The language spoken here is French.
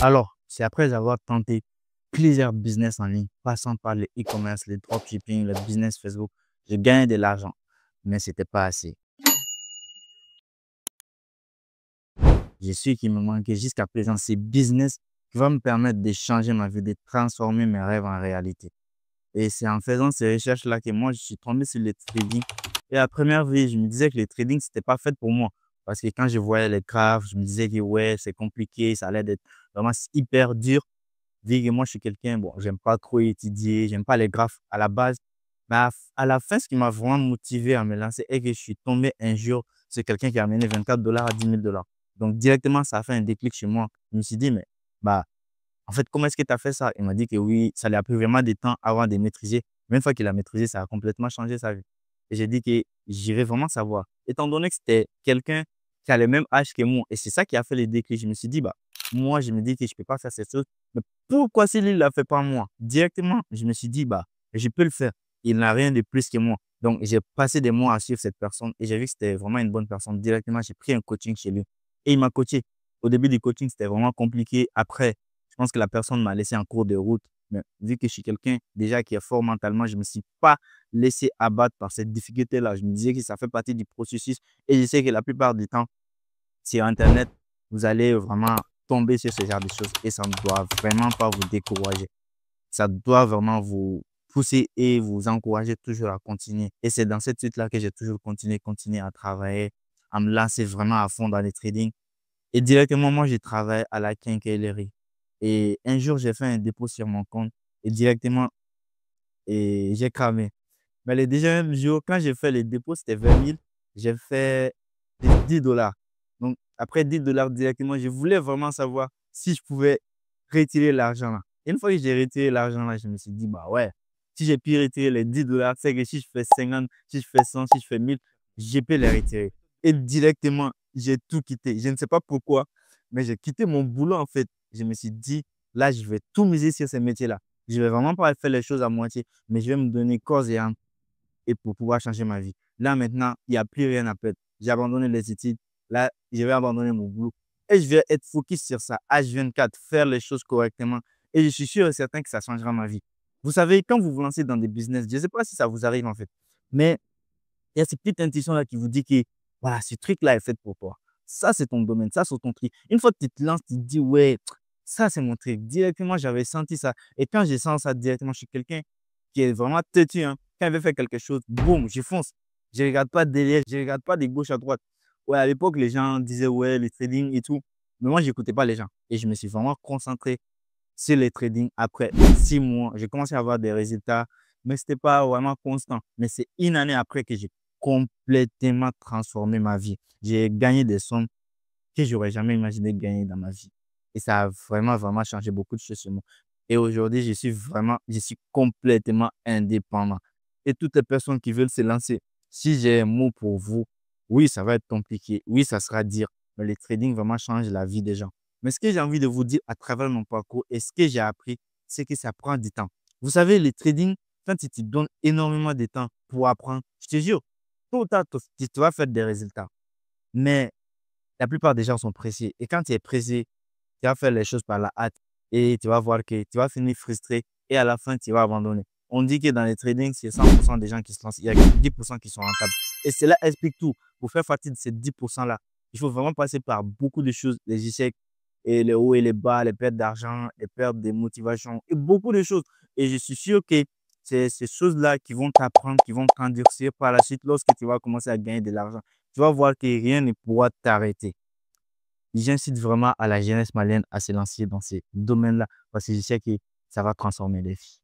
Alors, c'est après avoir tenté plusieurs business en ligne, passant par le e-commerce, le dropshipping, le business Facebook, je gagnais de l'argent, mais c'était pas assez. J'ai su qu'il me manquait jusqu'à présent ces business qui vont me permettre de changer ma vie, de transformer mes rêves en réalité. Et c'est en faisant ces recherches-là que moi, je suis tombé sur le trading. Et à première vue, je me disais que le trading, c'était pas fait pour moi. Parce que quand je voyais les graphes, je me disais que ouais, c'est compliqué, ça allait être vraiment hyper dur. Vu que moi, je suis quelqu'un, bon, j'aime pas trop étudier, j'aime pas les graphes à la base. Mais à la fin, ce qui m'a vraiment motivé à me lancer est que je suis tombé un jour sur quelqu'un qui a amené $24 à $10 000. Donc, directement, ça a fait un déclic chez moi. Je me suis dit, mais, bah, en fait, comment est-ce que tu as fait ça? Il m'a dit que oui, ça lui a pris vraiment du temps avant de maîtriser. Mais une fois qu'il a maîtrisé, ça a complètement changé sa vie. Et j'ai dit que j'irais vraiment savoir. Étant donné que c'était quelqu'un qui a le même âge que moi, et c'est ça qui a fait le déclic, je me suis dit, bah, moi, je me dis que je ne peux pas faire cette chose. Mais pourquoi s'il ne l'a fait pas moi? Directement, je me suis dit, bah, je peux le faire. Il n'a rien de plus que moi. Donc, j'ai passé des mois à suivre cette personne et j'ai vu que c'était vraiment une bonne personne. Directement, j'ai pris un coaching chez lui et il m'a coaché. Au début du coaching, c'était vraiment compliqué. Après, je pense que la personne m'a laissé en cours de route. Mais vu que je suis quelqu'un déjà qui est fort mentalement, je ne me suis pas laissé abattre par cette difficulté-là. Je me disais que ça fait partie du processus. Et je sais que la plupart du temps, sur Internet, vous allez vraiment tomber sur ce genre de choses. Et ça ne doit vraiment pas vous décourager. Ça doit vraiment vous pousser et vous encourager toujours à continuer. Et c'est dans cette suite-là que j'ai toujours continué à travailler, à me lancer vraiment à fond dans les trading. Et directement, moi, j'ai travaillé à la quincaillerie. Et un jour, j'ai fait un dépôt sur mon compte et directement, et j'ai cramé. Mais le deuxième jour, quand j'ai fait le dépôt, c'était 20 000. J'ai fait $10. Donc, après $10 directement, je voulais vraiment savoir si je pouvais retirer l'argent là. Et une fois que j'ai retiré l'argent là, je me suis dit, bah ouais, si j'ai pu retirer les $10, c'est que si je fais 50, si je fais 100, si je fais 1000, je peux les retirer. Et directement, j'ai tout quitté. Je ne sais pas pourquoi, mais j'ai quitté mon boulot en fait. Je me suis dit, là, je vais tout miser sur ces métiers-là. Je vais vraiment pas faire les choses à moitié, mais je vais me donner corps et âme et pour pouvoir changer ma vie. Là, maintenant, il n'y a plus rien à perdre. J'ai abandonné les études. Là, je vais abandonner mon boulot. Et je vais être focus sur ça, H24, faire les choses correctement. Et je suis sûr et certain que ça changera ma vie. Vous savez, quand vous vous lancez dans des business, je ne sais pas si ça vous arrive en fait, mais il y a cette petite intuition-là qui vous dit que voilà, ce truc-là est fait pour toi. Ça, c'est ton domaine, ça, c'est ton truc. Une fois que tu te lances, tu te dis, ouais, ça, c'est mon truc. Directement, j'avais senti ça. Et quand je sens ça directement, je suis quelqu'un qui est vraiment têtu. Hein. Quand il veut faire quelque chose, boum, je fonce. Je ne regarde pas derrière, je ne regarde pas de gauche à droite. Ouais, à l'époque, les gens disaient, ouais, le trading et tout. Mais moi, je n'écoutais pas les gens. Et je me suis vraiment concentré sur les trading. Après 6 mois, j'ai commencé à avoir des résultats, mais ce n'était pas vraiment constant. Mais c'est une année après que j'ai complètement transformé ma vie. J'ai gagné des sommes que j'aurais jamais imaginé gagner dans ma vie. Et ça a vraiment, vraiment changé beaucoup de choses sur moi. Et aujourd'hui, je suis complètement indépendant. Et toutes les personnes qui veulent se lancer, si j'ai un mot pour vous, oui, ça va être compliqué. Oui, ça sera dur. Mais le trading vraiment change la vie des gens. Mais ce que j'ai envie de vous dire à travers mon parcours et ce que j'ai appris, c'est que ça prend du temps. Vous savez, le trading, quand tu te donnes énormément de temps pour apprendre, je te jure, tôt ou tard, tu vas faire des résultats. Mais la plupart des gens sont pressés. Et quand tu es pressé, tu vas faire les choses par la hâte et tu vas voir que tu vas finir frustré et à la fin, tu vas abandonner. On dit que dans les trading, c'est 100% des gens qui se lancent. Il y a que 10% qui sont rentables. Et cela explique tout. Pour faire partie de ces 10%-là, il faut vraiment passer par beaucoup de choses, les échecs et les hauts et les bas, les pertes d'argent, les pertes de motivation et beaucoup de choses. Et je suis sûr que c'est ces choses-là qui vont t'apprendre, qui vont t'endurcir par la suite lorsque tu vas commencer à gagner de l'argent. Tu vas voir que rien ne pourra t'arrêter. J'incite vraiment à la jeunesse malienne à se lancer dans ces domaines-là parce que je sais que ça va transformer les vies.